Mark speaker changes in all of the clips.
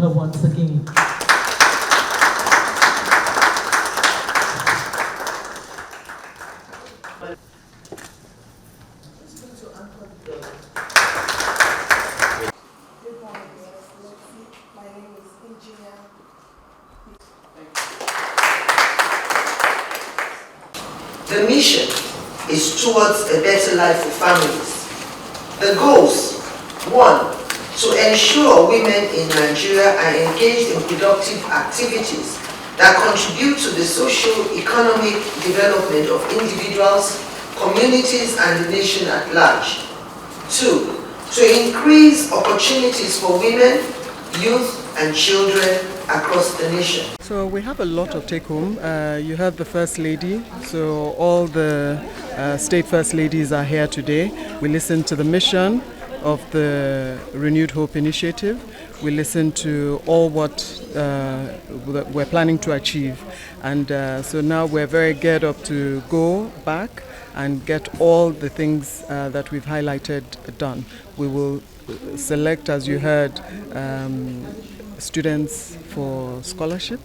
Speaker 1: her once again.
Speaker 2: The mission is towards a better life for families. The goals: 1. To ensure women in Nigeria are engaged in productive activities that contribute to the socio-economic development of individuals, communities, and the nation at large. 2. To increase opportunities for women, youth, and children across the nation.
Speaker 3: So we have a lot of take-home. You heard the First Lady, so all the state First Ladies are here today. We listened to the mission of the Renewed Hope Initiative. We listened to all what we're planning to achieve. And so now we're very geared up to go back and get all the things that we've highlighted done. We will select, as you heard, students for scholarship.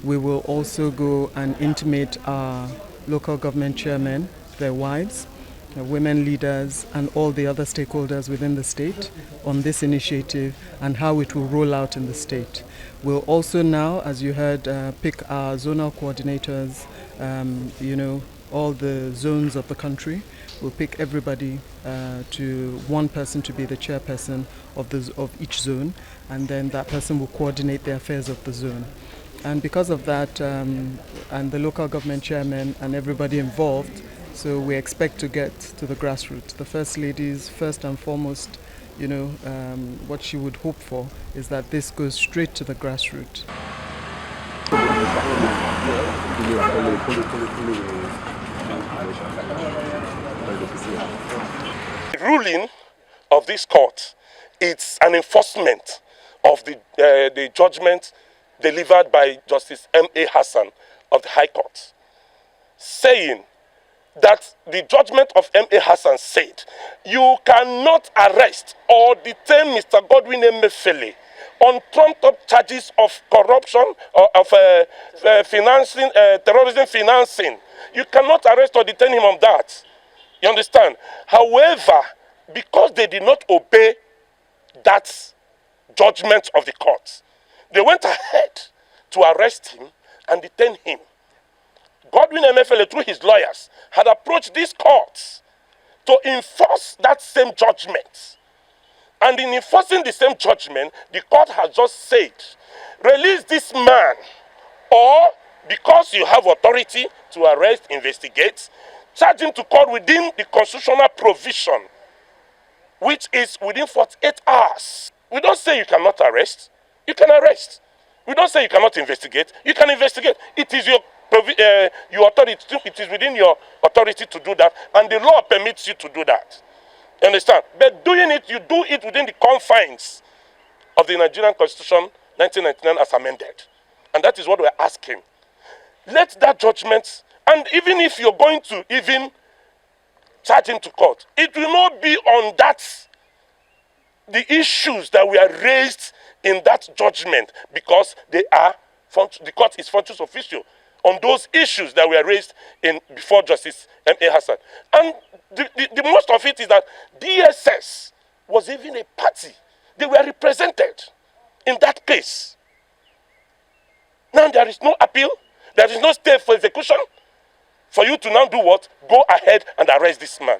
Speaker 3: We will also go and intimate our local government chairmen, their wives, women leaders, and all the other stakeholders within the state on this initiative and how it will roll out in the state. We'll also now, as you heard, pick our zonal coordinators, all the zones of the country. We'll pick everybody to one person to be the chairperson of each zone, and then that person will coordinate the affairs of the zone. And because of that, and the local government chairman and everybody involved, so we expect to get to the grassroots. The First Lady's first and foremost, what she would hope for is that this goes straight to the grassroots.
Speaker 4: The ruling of this court, it's an enforcement of the judgment delivered by Justice M.A. Hassan of the High Court, saying that the judgment of M.A. Hassan said, you cannot arrest or detain Mr. Godwin Emefiele on trumped-up charges of corruption or of financing, terrorism financing. You cannot arrest or detain him on that. You understand? However, because they did not obey that judgment of the court, they went ahead to arrest him and detain him. Godwin Emefiele, through his lawyers, had approached these courts to enforce that same judgment. And in enforcing the same judgment, the court has just said, release this man, or because you have authority to arrest, investigate, charge him to court within the constitutional provision, which is within 48 hours. We don't say you cannot arrest, you can arrest. We don't say you cannot investigate, you can investigate. It is your authority, it is within your authority to do that, and the law permits you to do that. You understand? But doing it, you do it within the confines of the Nigerian Constitution 1999 as amended. And that is what we're asking. Let that judgment, and even if you're going to even charge him to court, it will not be on that, the issues that were raised in that judgment, because they are, the court is functions official on those issues that were raised before Justice M.A. Hassan. And the most of it is that DSS was even a party. They were represented in that case. Now there is no appeal, there is no stay for execution. For you to now do what? Go ahead and arrest this man.